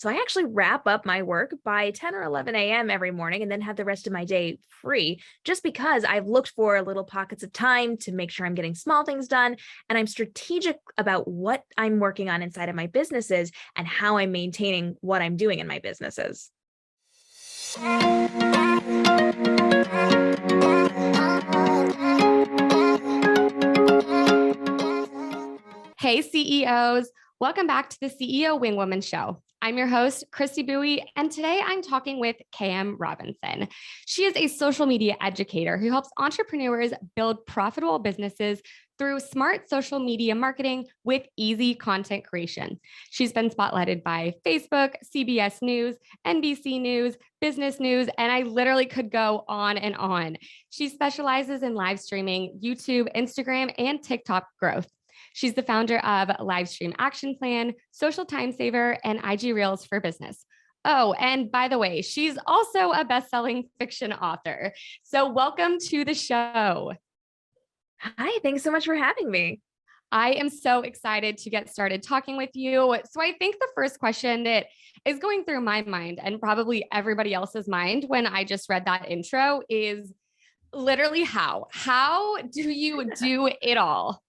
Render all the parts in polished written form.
So I actually wrap up my work by 10 or 11 a.m. every morning and then have the rest of my day free, just because I've looked for little pockets of time to make sure I'm getting small things done. And I'm strategic about what I'm working on inside of my businesses and how I'm maintaining what I'm doing in my businesses. Hey, CEOs. Welcome back to the CEO Wingwoman Show. I'm your host, Christy Bowie, and today I'm talking with KM Robinson. She is a social media educator who helps entrepreneurs build profitable businesses through smart social media marketing with easy content creation. She's been spotlighted by Facebook, CBS News, NBC News, Business News, and I literally could go on and on. She specializes in live streaming, YouTube, Instagram, and TikTok growth. She's the founder of Livestream Action Plan, Social Time Saver, and IG Reels for Business. Oh, and by the way, she's also a best-selling fiction author. So welcome to the show. Hi, thanks so much for having me. I am so excited to get started talking with you. So I think the first question that is going through my mind and probably everybody else's mind when I just read that intro is literally how? How do you do it all?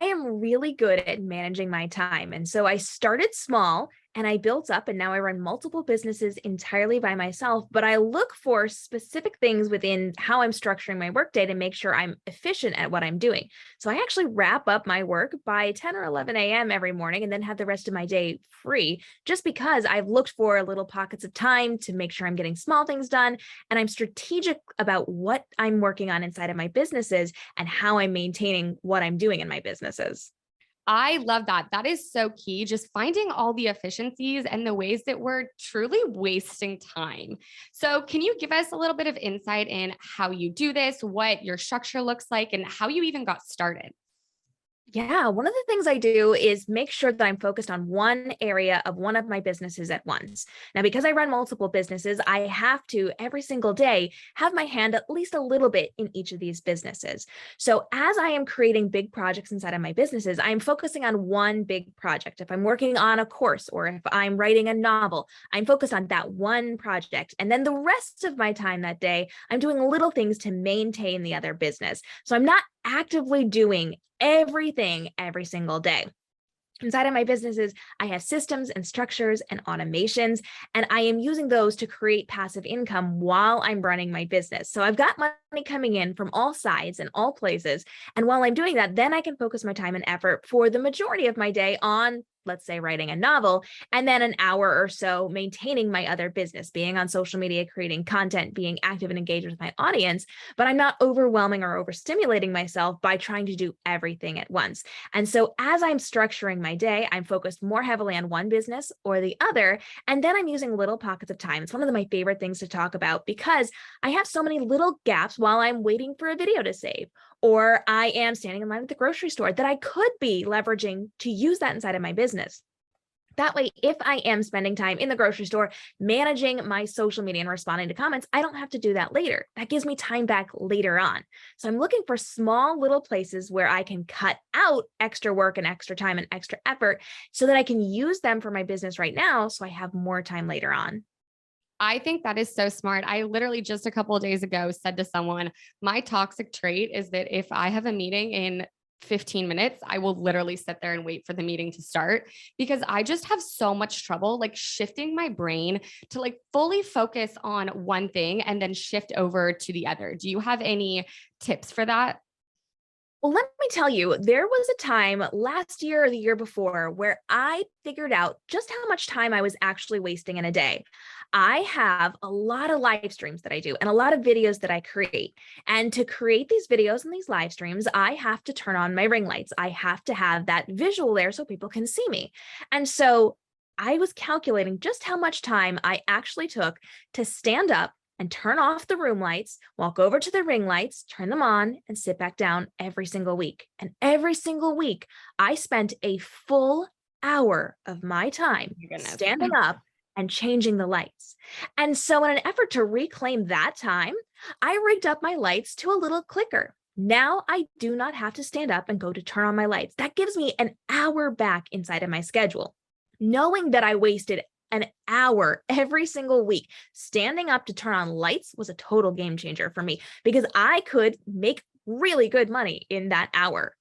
I am really good at managing my time. And so I started small and I built up, and now I run multiple businesses entirely by myself. But I look for specific things within how I'm structuring my workday to make sure I'm efficient at what I'm doing. So I actually wrap up my work by 10 or 11 a.m. every morning and then have the rest of my day free, just because I've looked for little pockets of time to make sure I'm getting small things done. And I'm strategic about what I'm working on inside of my businesses and how I'm maintaining what I'm doing in my businesses. I love that. That is so key. Just finding all the efficiencies and the ways that we're truly wasting time. So, can you give us a little bit of insight in how you do this, what your structure looks like, and how you even got started? Yeah, one of the things I do is make sure that I'm focused on one area of one of my businesses at once. Now, because I run multiple businesses, I have to every single day have my hand at least a little bit in each of these businesses. So, as I am creating big projects inside of my businesses, I'm focusing on one big project. If I'm working on a course or if I'm writing a novel, I'm focused on that one project. And then the rest of my time that day, I'm doing little things to maintain the other business. So, I'm not actively doing everything every single day. Inside of my businesses, I have systems and structures and automations, and I am using those to create passive income while I'm running my business. So I've got money coming in from all sides and all places. And while I'm doing that, then I can focus my time and effort for the majority of my day on, let's say, writing a novel, and then an hour or so maintaining my other business, being on social media, creating content, being active and engaged with my audience. But I'm not overwhelming or overstimulating myself by trying to do everything at once. And so as I'm structuring my day, I'm focused more heavily on one business or the other. And then I'm using little pockets of time. It's one of my favorite things to talk about because I have so many little gaps while I'm waiting for a video to save, or I am standing in line at the grocery store that I could be leveraging to use that inside of my business. That way, if I am spending time in the grocery store managing my social media and responding to comments, I don't have to do that later. That gives me time back later on. So I'm looking for small little places where I can cut out extra work and extra time and extra effort so that I can use them for my business right now so I have more time later on. I think that is so smart. I literally just a couple of days ago said to someone, my toxic trait is that if I have a meeting in 15 minutes, I will literally sit there and wait for the meeting to start because I just have so much trouble like shifting my brain to like fully focus on one thing and then shift over to the other. Do you have any tips for that? Well, let me tell you, there was a time last year or the year before where I figured out just how much time I was actually wasting in a day. I have a lot of live streams that I do and a lot of videos that I create. And to create these videos and these live streams, I have to turn on my ring lights. I have to have that visual there so people can see me. And so I was calculating just how much time I actually took to stand up and turn off the room lights, walk over to the ring lights, turn them on, and sit back down every single week. And every single week, I spent a full hour of my time standing up and changing the lights. And so in an effort to reclaim that time, I rigged up my lights to a little clicker. Now I do not have to stand up and go to turn on my lights. That gives me an hour back inside of my schedule. Knowing that I wasted an hour every single week. Standing up to turn on lights was a total game changer for me because I could make really good money in that hour.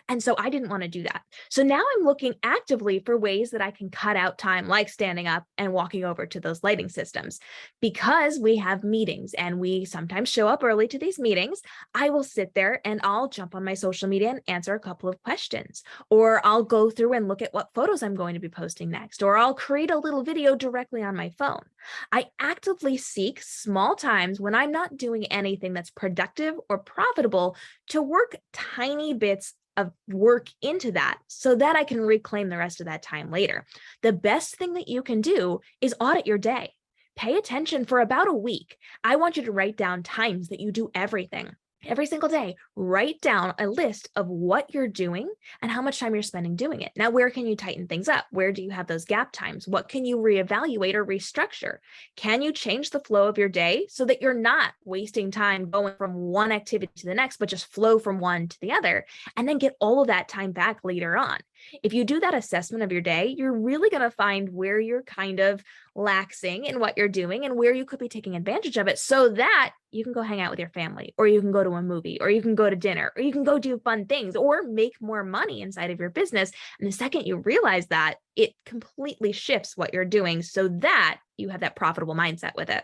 And so I didn't want to do that. So now I'm looking actively for ways that I can cut out time, like standing up and walking over to those lighting systems. Because we have meetings and we sometimes show up early to these meetings, I will sit there and I'll jump on my social media and answer a couple of questions. Or I'll go through and look at what photos I'm going to be posting next. Or I'll create a little video directly on my phone. I actively seek small times when I'm not doing anything that's productive or profitable to work tiny bits of work into that so that I can reclaim the rest of that time later. The best thing that you can do is audit your day. Pay attention for about a week. I want you to write down times that you do everything. Every single day, write down a list of what you're doing and how much time you're spending doing it. Now, where can you tighten things up? Where do you have those gap times? What can you reevaluate or restructure? Can you change the flow of your day so that you're not wasting time going from one activity to the next, but just flow from one to the other and then get all of that time back later on? If you do that assessment of your day, you're really going to find where you're kind of laxing in what you're doing and where you could be taking advantage of it so that you can go hang out with your family, or you can go to a movie, or you can go to dinner, or you can go do fun things or make more money inside of your business. And the second you realize that, it completely shifts what you're doing so that you have that profitable mindset with it.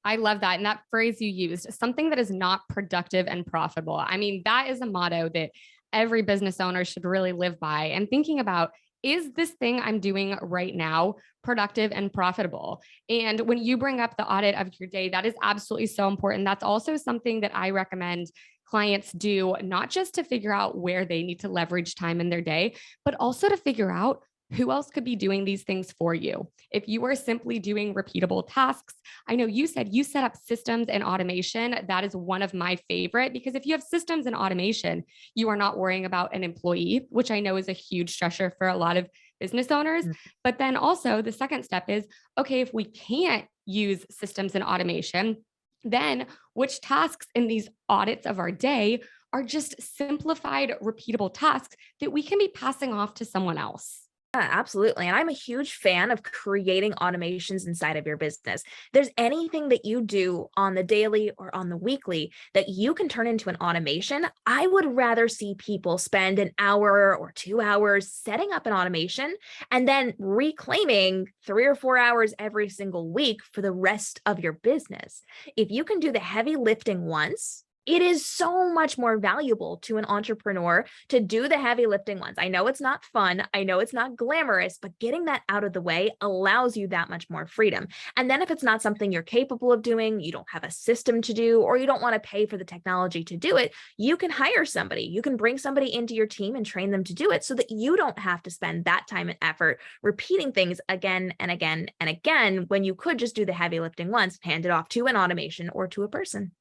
I love that. And that phrase you used, something that is not productive and profitable. I mean, that is a motto that every business owner should really live by, and thinking about, is this thing I'm doing right now productive and profitable? And when you bring up the audit of your day, that is absolutely so important. That's also something that I recommend clients do, not just to figure out where they need to leverage time in their day, but also to figure out who else could be doing these things for you. If you are simply doing repeatable tasks, I know you said you set up systems and automation. That is one of my favorite, because if you have systems and automation, you are not worrying about an employee, which I know is a huge stressor for a lot of business owners. But then also the second step is, okay, if we can't use systems and automation, then which tasks in these audits of our day are just simplified, repeatable tasks that we can be passing off to someone else? Yeah, absolutely. And I'm a huge fan of creating automations inside of your business. There's anything that you do on the daily or on the weekly that you can turn into an automation. I would rather see people spend an hour or 2 hours setting up an automation and then reclaiming 3 or 4 hours every single week for the rest of your business. If you can do the heavy lifting once, it is so much more valuable to an entrepreneur to do the heavy lifting ones. I know it's not fun. I know it's not glamorous, but getting that out of the way allows you that much more freedom. And then if it's not something you're capable of doing, you don't have a system to do, or you don't want to pay for the technology to do it, you can hire somebody. You can bring somebody into your team and train them to do it so that you don't have to spend that time and effort repeating things again and again and again, when you could just do the heavy lifting once, hand it off to an automation or to a person.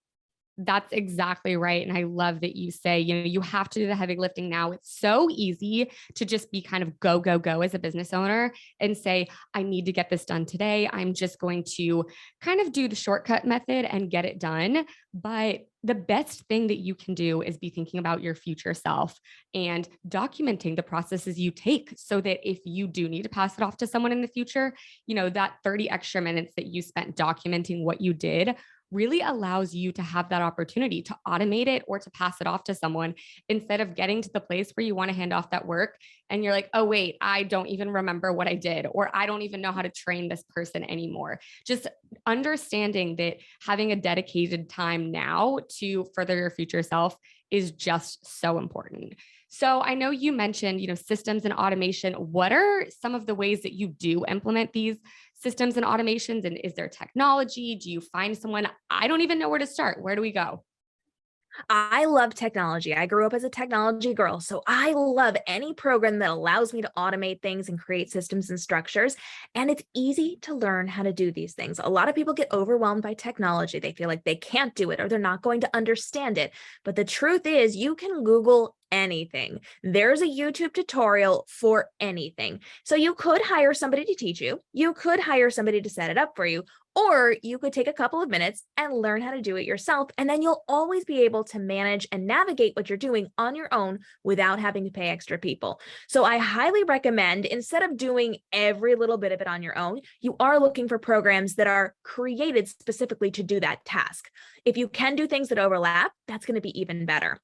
That's exactly right. And I love that you say, you have to do the heavy lifting now. It's so easy to just be kind of go, go, go as a business owner and say, I need to get this done today. I'm just going to kind of do the shortcut method and get it done. But the best thing that you can do is be thinking about your future self and documenting the processes you take so that if you do need to pass it off to someone in the future, that 30 extra minutes that you spent documenting what you did really allows you to have that opportunity to automate it or to pass it off to someone, instead of getting to the place where you want to hand off that work and you're like, oh, wait, I don't even remember what I did, or I don't even know how to train this person anymore. Just understanding that having a dedicated time now to further your future self is just so important. So I know you mentioned, systems and automation. What are some of the ways that you do implement these systems and automations? And is there technology? Do you find someone? I don't even know where to start. Where do we go? I love technology. I grew up as a technology girl, so I love any program that allows me to automate things and create systems and structures. And it's easy to learn how to do these things. A lot of people get overwhelmed by technology. They feel like they can't do it or they're not going to understand it. But the truth is, you can Google anything. There's a YouTube tutorial for anything. So you could hire somebody to teach you. You could hire somebody to set it up for you, or you could take a couple of minutes and learn how to do it yourself. And then you'll always be able to manage and navigate what you're doing on your own without having to pay extra people. So I highly recommend, instead of doing every little bit of it on your own, you are looking for programs that are created specifically to do that task. If you can do things that overlap, that's going to be even better.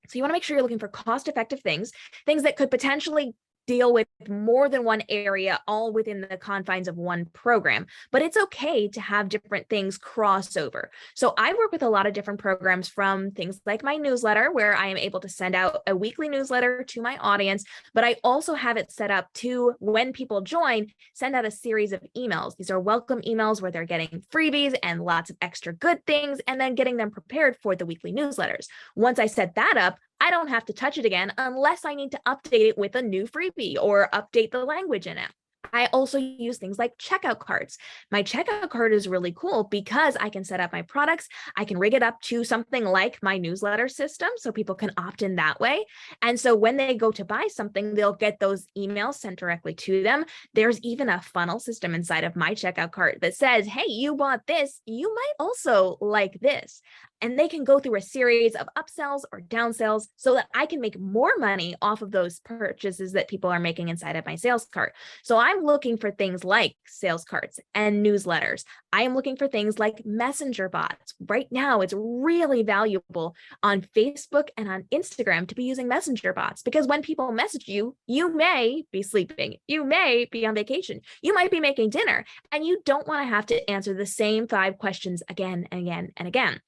So you want to make sure you're looking for cost-effective things that could potentially deal with more than one area, all within the confines of one program. But it's okay to have different things cross over. So I work with a lot of different programs, from things like my newsletter, where I am able to send out a weekly newsletter to my audience, but I also have it set up to, when people join, send out a series of emails. These are welcome emails where they're getting freebies and lots of extra good things, and then getting them prepared for the weekly newsletters. Once I set that up, I don't have to touch it again unless I need to update it with a new freebie or update the language in it. I also use things like checkout cards. My checkout card is really cool because I can set up my products. I can rig it up to something like my newsletter system so people can opt in that way. And so when they go to buy something, they'll get those emails sent directly to them. There's even a funnel system inside of my checkout cart that says, hey, you bought this, you might also like this. And they can go through a series of upsells or downsells so that I can make more money off of those purchases that people are making inside of my sales cart. So I'm looking for things like sales carts and newsletters. I am looking for things like messenger bots. Right now, it's really valuable on Facebook and on Instagram to be using messenger bots, because when people message you, you may be sleeping, you may be on vacation, you might be making dinner, and you don't want to have to answer the same 5 questions again and again and again.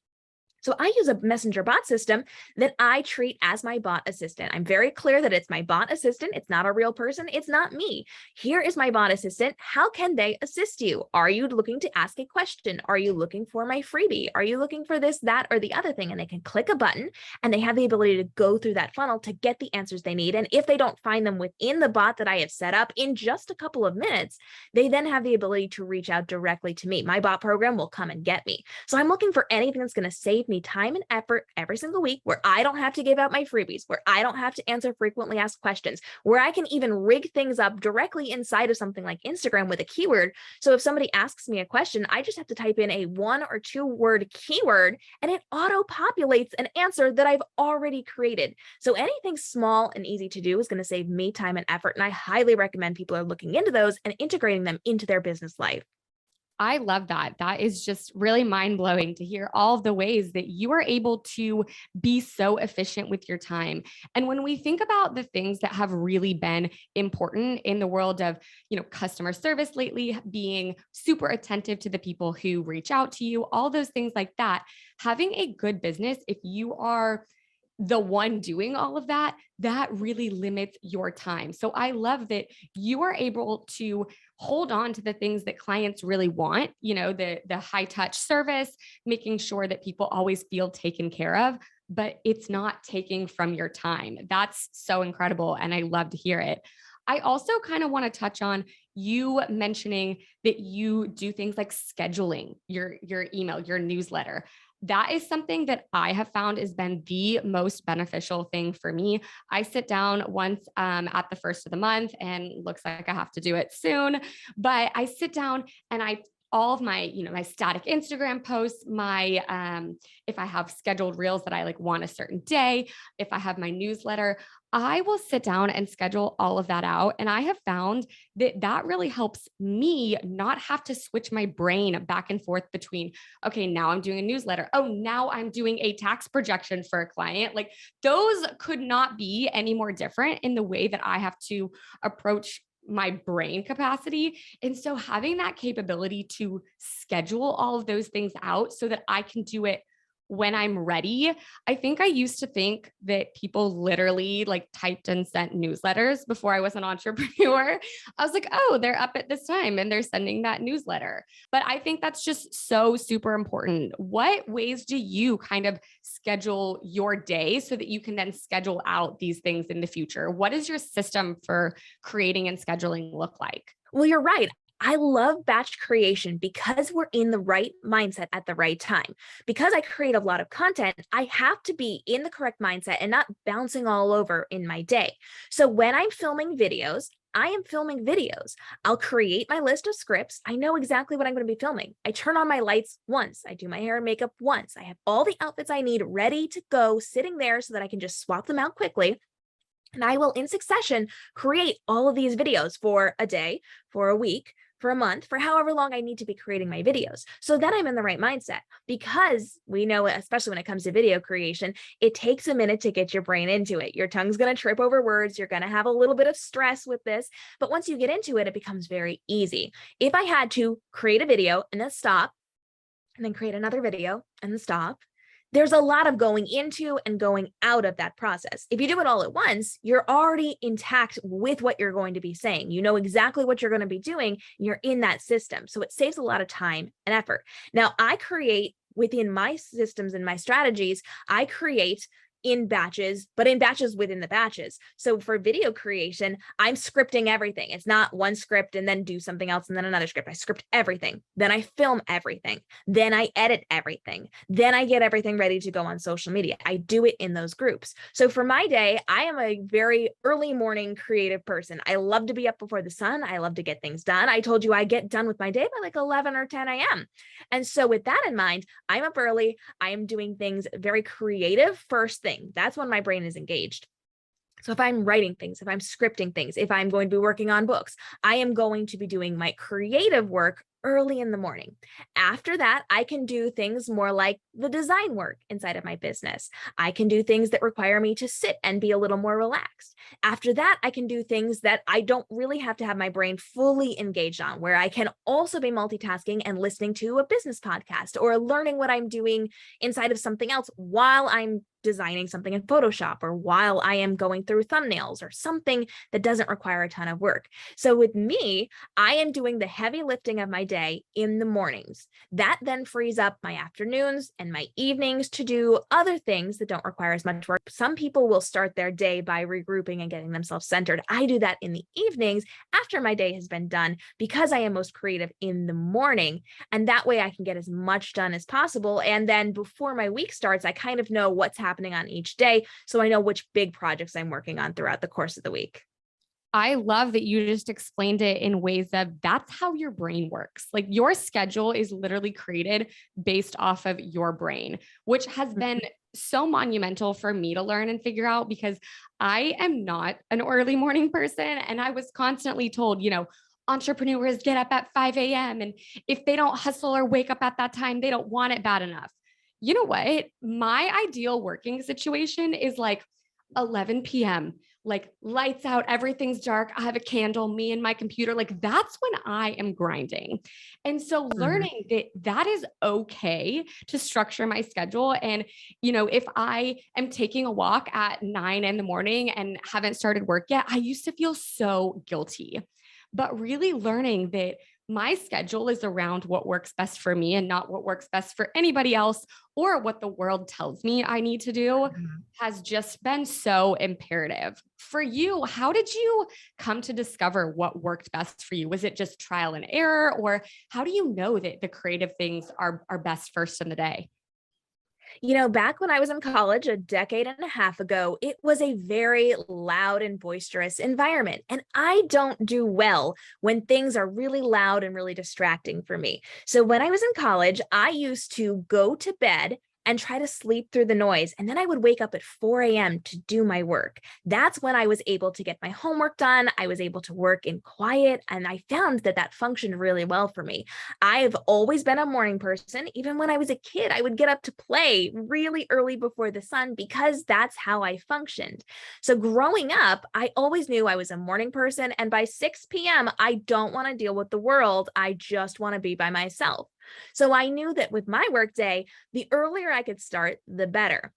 So I use a messenger bot system that I treat as my bot assistant. I'm very clear that it's my bot assistant. It's not a real person. It's not me. Here is my bot assistant. How can they assist you? Are you looking to ask a question? Are you looking for my freebie? Are you looking for this, that, or the other thing? And they can click a button and they have the ability to go through that funnel to get the answers they need. And if they don't find them within the bot that I have set up in just a couple of minutes, they then have the ability to reach out directly to me. My bot program will come and get me. So I'm looking for anything that's going to save me time and effort every single week, where I don't have to give out my freebies, where I don't have to answer frequently asked questions, where I can even rig things up directly inside of something like Instagram with a keyword. So if somebody asks me a question, I just have to type in a 1 or 2 word keyword and it auto populates an answer that I've already created. So anything small and easy to do is going to save me time and effort. And I highly recommend people are looking into those and integrating them into their business life. I love that. That is just really mind blowing to hear all of the ways that you are able to be so efficient with your time. And when we think about the things that have really been important in the world of, customer service lately, being super attentive to the people who reach out to you, all those things like that, having a good business, if you are the one doing all of that, that really limits your time. So I love that you are able to hold on to the things that clients really want, the high touch service, making sure that people always feel taken care of, but it's not taking from your time. That's so incredible. And I love to hear it. I also kind of want to touch on you mentioning that you do things like scheduling your email, your newsletter. That is something that I have found has been the most beneficial thing for me. I sit down once at the first of the month, and looks like I have to do it soon, but I sit down and all of my, my static Instagram posts, my, if I have scheduled reels that I want a certain day, if I have my newsletter, I will sit down and schedule all of that out. And I have found that that really helps me not have to switch my brain back and forth between, okay, now I'm doing a newsletter. Oh, now I'm doing a tax projection for a client. Those could not be any more different in the way that I have to approach my brain capacity. And so having that capability to schedule all of those things out so that I can do it when I'm ready. I think I used to think that people literally typed and sent newsletters before I was an entrepreneur. I was like, oh, they're up at this time and they're sending that newsletter. But I think that's just so super important. What ways do you kind of schedule your day so that you can then schedule out these things in the future? What does your system for creating and scheduling look like? Well, you're right. I love batch creation because we're in the right mindset at the right time. Because I create a lot of content, I have to be in the correct mindset and not bouncing all over in my day. So when I'm filming videos, I am filming videos. I'll create my list of scripts. I know exactly what I'm going to be filming. I turn on my lights once. I do my hair and makeup once. I have all the outfits I need ready to go sitting there so that I can just swap them out quickly. And I will, in succession, create all of these videos for a day, for a week, for a month, for however long I need to be creating my videos. So then I'm in the right mindset, because we know, especially when it comes to video creation, it takes a minute to get your brain into it. Your tongue's going to trip over words. You're going to have a little bit of stress with this. But once you get into it, it becomes very easy. If I had to create a video and then stop, and then create another video and then stop, there's a lot of going into and going out of that process. If you do it all at once, you're already intact with what you're going to be saying. You know exactly what you're going to be doing. You're in that system. So it saves a lot of time and effort. Now, I create within my systems and my strategies, I create in batches, but in batches within the batches. So for video creation, I'm scripting everything. It's not one script and then do something else and then another script. I script everything. Then I film everything. Then I edit everything. Then I get everything ready to go on social media. I do it in those groups. So for my day, I am a very early morning creative person. I love to be up before the sun. I love to get things done. I told you I get done with my day by like 11 or 10 a.m. And so with that in mind, I'm up early. I am doing things very creative first thing. That's when my brain is engaged. So if I'm writing things, if I'm scripting things, if I'm going to be working on books, I am going to be doing my creative work early in the morning. After that, I can do things more like the design work inside of my business. I can do things that require me to sit and be a little more relaxed. After that, I can do things that I don't really have to have my brain fully engaged on, where I can also be multitasking and listening to a business podcast or learning what I'm doing inside of something else while I'm designing something in Photoshop or while I am going through thumbnails or something that doesn't require a ton of work. So with me, I am doing the heavy lifting of my day in the mornings. That then frees up my afternoons and my evenings to do other things that don't require as much work. Some people will start their day by regrouping and getting themselves centered. I do that in the evenings after my day has been done because I am most creative in the morning. And that way I can get as much done as possible. And then before my week starts, I kind of know what's happening on each day. So I know which big projects I'm working on throughout the course of the week. I love that you just explained it in ways that that's how your brain works. Like your schedule is literally created based off of your brain, which has been so monumental for me to learn and figure out because I am not an early morning person. And I was constantly told, entrepreneurs get up at 5 a.m. And if they don't hustle or wake up at that time, they don't want it bad enough. You know what? My ideal working situation is like 11 p.m., like lights out, everything's dark. I have a candle, me and my computer. Like that's when I am grinding. And so learning that that is okay to structure my schedule. And, if I am taking a walk at 9 in the morning and haven't started work yet, I used to feel so guilty. But really learning that my schedule is around what works best for me and not what works best for anybody else or what the world tells me I need to do has just been so imperative. For you, how did you come to discover what worked best for you? Was it just trial and error, or how do you know that the creative things are best first in the day? Back when I was in college a decade and a half ago, it was a very loud and boisterous environment. And I don't do well when things are really loud and really distracting for me. So when I was in college, I used to go to bed and try to sleep through the noise. And then I would wake up at 4 a.m. to do my work. That's when I was able to get my homework done. I was able to work in quiet. And I found that that functioned really well for me. I've always been a morning person. Even when I was a kid, I would get up to play really early before the sun because that's how I functioned. So growing up, I always knew I was a morning person. And by 6 p.m., I don't want to deal with the world. I just want to be by myself. So I knew that with my workday, the earlier I could start, the better.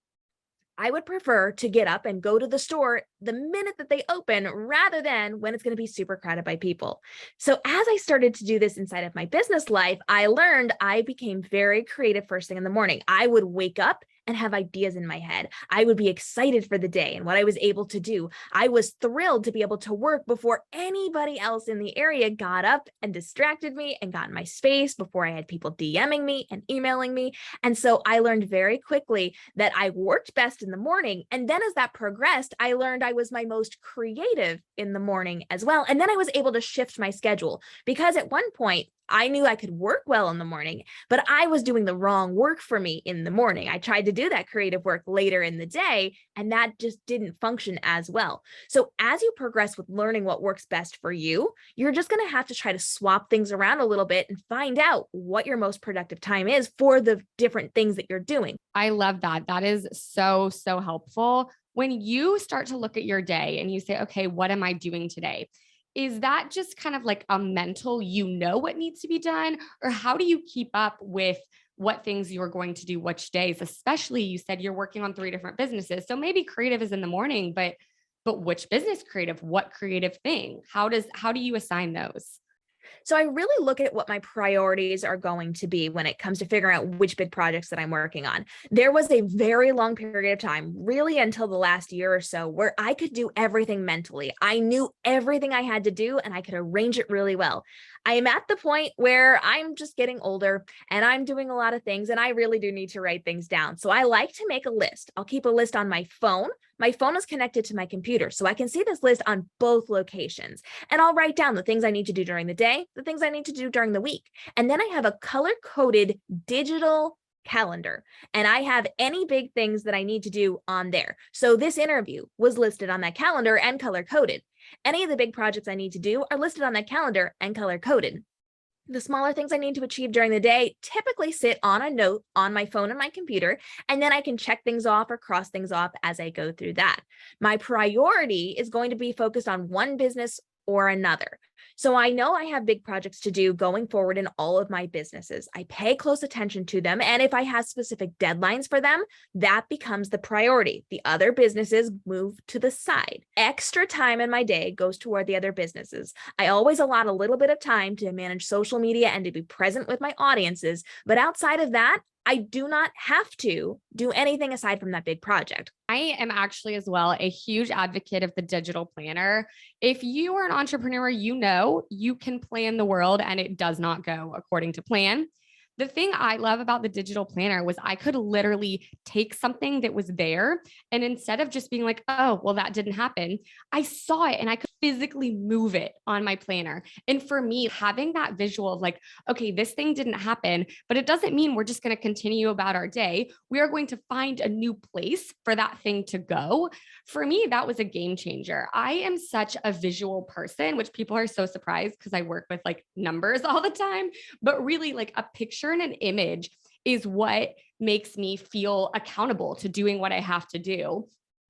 I would prefer to get up and go to the store the minute that they open rather than when it's going to be super crowded by people. So as I started to do this inside of my business life, I learned I became very creative first thing in the morning. I would wake up and have ideas in my head. I would be excited for the day and what I was able to do. I was thrilled to be able to work before anybody else in the area got up and distracted me and got in my space, before I had people DMing me and emailing me. And so I learned very quickly that I worked best in the morning. And then as that progressed, I learned I was my most creative in the morning as well. And then I was able to shift my schedule, because at one point I knew I could work well in the morning, but I was doing the wrong work for me in the morning. I tried to do that creative work later in the day, and that just didn't function as well. So as you progress with learning what works best for you, you're just going to have to try to swap things around a little bit and find out what your most productive time is for the different things that you're doing. I love that. That is so, so helpful. When you start to look at your day and you say, okay, what am I doing today? Is that just kind of like a mental, you know what needs to be done? Or how do you keep up with what things you're going to do which days? Especially, you said you're working on 3 different businesses. So maybe creative is in the morning, but which business creative? What creative thing? How do you assign those? So I really look at what my priorities are going to be when it comes to figuring out which big projects that I'm working on. There was a very long period of time, really until the last year or so, where I could do everything mentally. I knew everything I had to do and I could arrange it really well. I am at the point where I'm just getting older and I'm doing a lot of things, and I really do need to write things down. So I like to make a list. I'll keep a list on my phone. My phone is connected to my computer, so I can see this list on both locations. And I'll write down the things I need to do during the day, the things I need to do during the week. And then I have a color-coded digital calendar, and I have any big things that I need to do on there. So this interview was listed on that calendar and color-coded. Any of the big projects I need to do are listed on that calendar and color-coded. The smaller things I need to achieve during the day typically sit on a note on my phone and my computer, and then I can check things off or cross things off as I go through that. My priority is going to be focused on one business or another. So I know I have big projects to do going forward in all of my businesses. I pay close attention to them. And if I have specific deadlines for them, that becomes the priority. The other businesses move to the side. Extra time in my day goes toward the other businesses. I always allot a little bit of time to manage social media and to be present with my audiences. But outside of that, I do not have to do anything aside from that big project. I am actually as well a huge advocate of the digital planner. If you are an entrepreneur, you know you can plan the world and it does not go according to plan. The thing I love about the digital planner was I could literally take something that was there, and instead of just being like, oh, well, that didn't happen, I saw it and I could physically move it on my planner. And for me, having that visual of like, okay, this thing didn't happen, but it doesn't mean we're just going to continue about our day. We are going to find a new place for that thing to go. For me, that was a game changer. I am such a visual person, which people are so surprised because I work with like numbers all the time, but really like a picture and an image is what makes me feel accountable to doing what I have to do.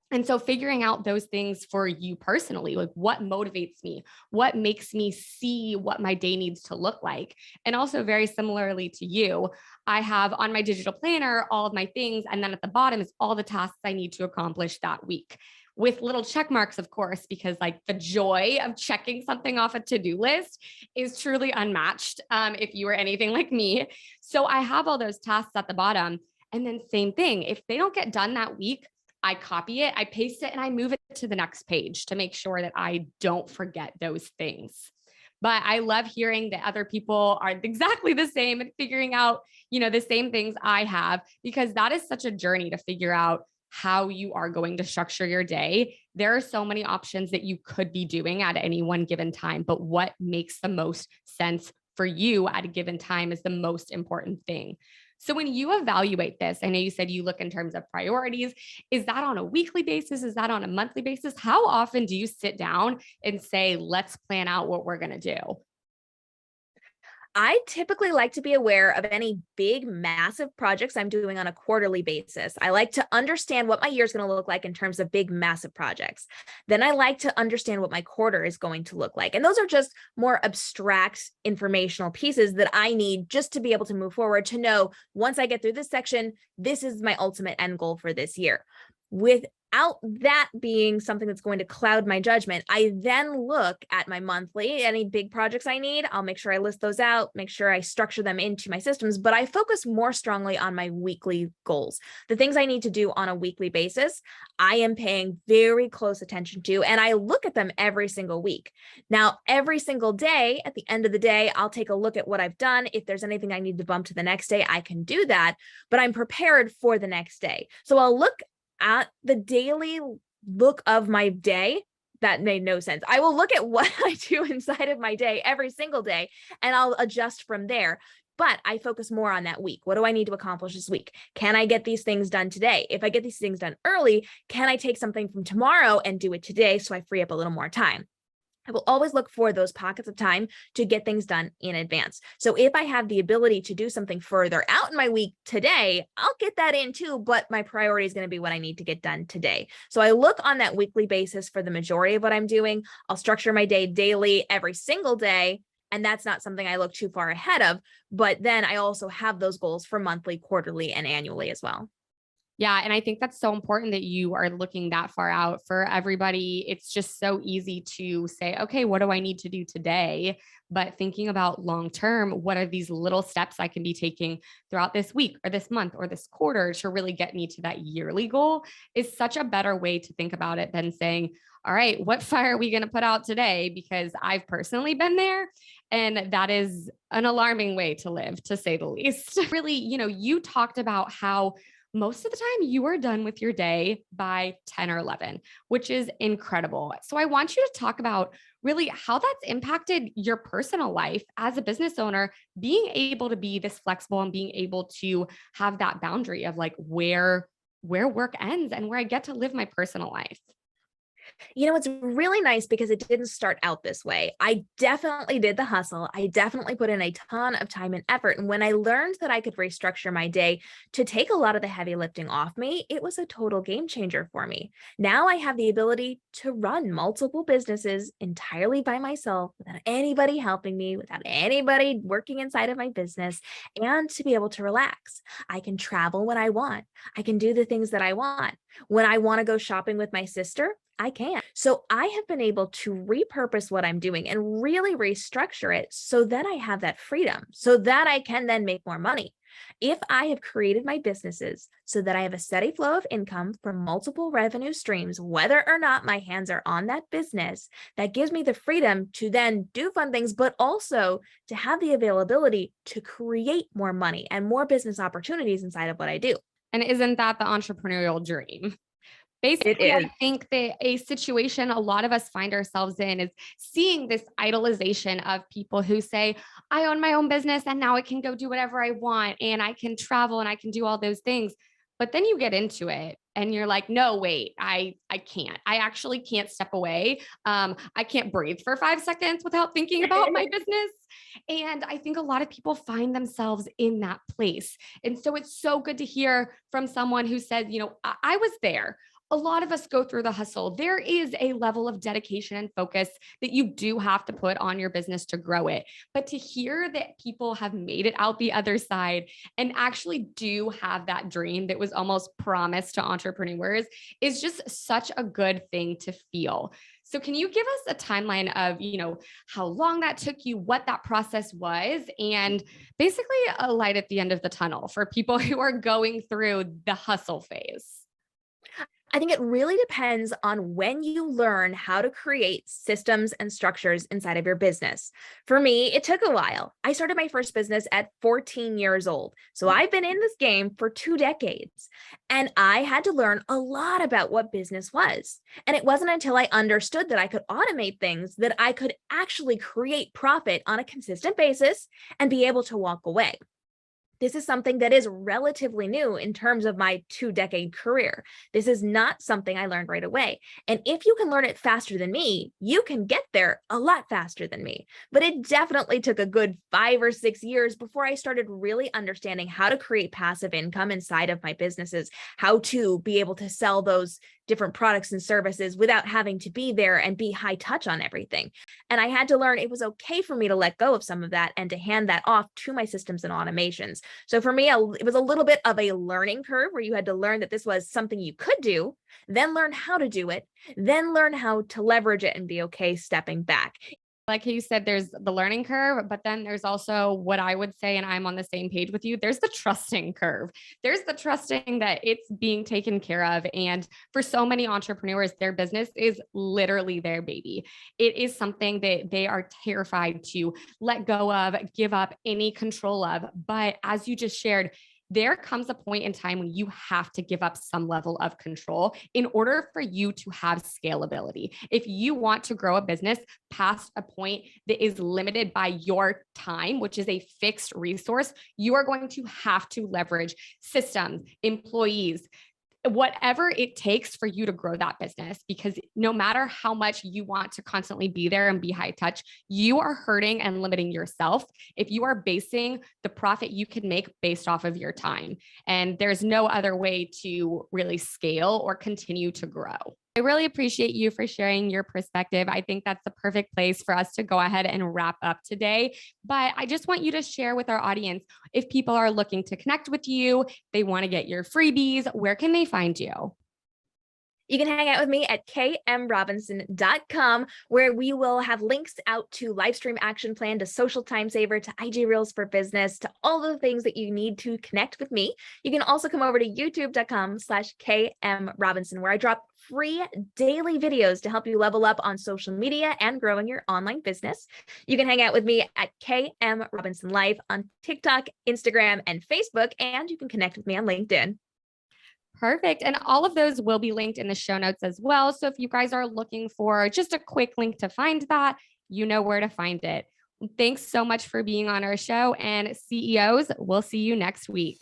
And so figuring out those things for you personally, like what motivates me, what makes me see what my day needs to look like. And also very similarly to you, I have on my digital planner all of my things. And then at the bottom is all the tasks I need to accomplish that week, with little check marks, of course, because like the joy of checking something off a to-do list is truly unmatched if you are anything like me. So I have all those tasks at the bottom. And then same thing, if they don't get done that week, I copy it, I paste it, and I move it to the next page to make sure that I don't forget those things. But I love hearing that other people are exactly the same and figuring out, the same things I have, because that is such a journey to figure out how you are going to structure your day. There are so many options that you could be doing at any one given time, but what makes the most sense for you at a given time is the most important thing. So when you evaluate this, I know you said you look in terms of priorities. Is that on a weekly basis? Is that on a monthly basis? How often do you sit down and say, let's plan out what we're going to do? I typically like to be aware of any big, massive projects I'm doing on a quarterly basis. I like to understand what my year is going to look like in terms of big, massive projects. Then I like to understand what my quarter is going to look like. And those are just more abstract informational pieces that I need just to be able to move forward, to know once I get through this section, this is my ultimate end goal for this year. With without that being something that's going to cloud my judgment, I then look at my monthly, any big projects I need, I'll make sure I list those out, make sure I structure them into my systems, but I focus more strongly on my weekly goals. The things I need to do on a weekly basis, I am paying very close attention to, and I look at them every single week. Now, every single day, at the end of the day, I'll take a look at what I've done. If there's anything I need to bump to the next day, I can do that, but I'm prepared for the next day. So I'll look at the daily look of my day. That made no sense. I will look at what I do inside of my day every single day, and I'll adjust from there. But I focus more on that week. What do I need to accomplish this week? Can I get these things done today? If I get these things done early, can I take something from tomorrow and do it today so I free up a little more time? I will always look for those pockets of time to get things done in advance. So if I have the ability to do something further out in my week today, I'll get that in too, but my priority is going to be what I need to get done today. So I look on that weekly basis for the majority of what I'm doing. I'll structure my day daily every single day. And that's not something I look too far ahead of, but then I also have those goals for monthly, quarterly, and annually as well. Yeah. And I think that's so important that you are looking that far out for everybody. It's just so easy to say, okay, what do I need to do today? But thinking about long term, what are these little steps I can be taking throughout this week or this month or this quarter to really get me to that yearly goal is such a better way to think about it than saying, all right, what fire are we going to put out today? Because I've personally been there. And that is an alarming way to live, to say the least. Really, you talked about how most of the time you are done with your day by 10 or 11, which is incredible. So I want you to talk about really how that's impacted your personal life as a business owner, being able to be this flexible and being able to have that boundary of like where work ends and where I get to live my personal life. It's really nice because it didn't start out this way. I definitely did the hustle. I definitely put in a ton of time and effort. And when I learned that I could restructure my day to take a lot of the heavy lifting off me, it was a total game changer for me. Now I have the ability to run multiple businesses entirely by myself without anybody helping me, without anybody working inside of my business, and to be able to relax. I can travel when I want. I can do the things that I want. When I want to go shopping with my sister, I can. So I have been able to repurpose what I'm doing and really restructure it so that I have that freedom, so that I can then make more money. If I have created my businesses so that I have a steady flow of income from multiple revenue streams, whether or not my hands are on that business, that gives me the freedom to then do fun things, but also to have the availability to create more money and more business opportunities inside of what I do. And isn't that the entrepreneurial dream? It Basically, is. I think that a situation a lot of us find ourselves in is seeing this idolization of people who say, I own my own business and now I can go do whatever I want and I can travel and I can do all those things. But then you get into it and you're like, no, wait, I can't. I actually can't step away. I can't breathe for 5 seconds without thinking about my business. And I think a lot of people find themselves in that place. And so it's so good to hear from someone who said, I was there. A lot of us go through the hustle. There is a level of dedication and focus that you do have to put on your business to grow it. But to hear that people have made it out the other side and actually do have that dream that was almost promised to entrepreneurs is just such a good thing to feel. So can you give us a timeline of, how long that took you, what that process was, and basically a light at the end of the tunnel for people who are going through the hustle phase? I think it really depends on when you learn how to create systems and structures inside of your business. For me, it took a while. I started my first business at 14 years old. So I've been in this game for 2 decades, and I had to learn a lot about what business was. And it wasn't until I understood that I could automate things that I could actually create profit on a consistent basis and be able to walk away. This is something that is relatively new in terms of my 2-decade career. This is not something I learned right away. And if you can learn it faster than me, you can get there a lot faster than me. But it definitely took a good 5 or 6 years before I started really understanding how to create passive income inside of my businesses, how to be able to sell those different products and services without having to be there and be high touch on everything. And I had to learn it was okay for me to let go of some of that and to hand that off to my systems and automations. So for me, it was a little bit of a learning curve where you had to learn that this was something you could do, then learn how to do it, then learn how to leverage it and be okay stepping back. Like you said, there's the learning curve, but then there's also what I would say, and I'm on the same page with you. There's the trusting curve. There's the trusting that it's being taken care of. And for so many entrepreneurs, their business is literally their baby. It is something that they are terrified to let go of, give up any control of. But as you just shared, there comes a point in time when you have to give up some level of control in order for you to have scalability. If you want to grow a business past a point that is limited by your time, which is a fixed resource, you are going to have to leverage systems, employees, whatever it takes for you to grow that business, because no matter how much you want to constantly be there and be high touch, you are hurting and limiting yourself if you are basing the profit you can make based off of your time. And there's no other way to really scale or continue to grow. I really appreciate you for sharing your perspective. I think that's the perfect place for us to go ahead and wrap up today. But I just want you to share with our audience, if people are looking to connect with you, they want to get your freebies, where can they find you? You can hang out with me at kmrobinson.com, where we will have links out to Livestream Action Plan, to Social Time Saver, to IG Reels for Business, to all the things that you need to connect with me. You can also come over to youtube.com/kmrobinson, where I drop free daily videos to help you level up on social media and growing your online business. You can hang out with me at KM Robinson Life on TikTok, Instagram, and Facebook, and you can connect with me on LinkedIn. Perfect. And all of those will be linked in the show notes as well. So if you guys are looking for just a quick link to find that, you know where to find it. Thanks so much for being on our show, and CEOs, we'll see you next week.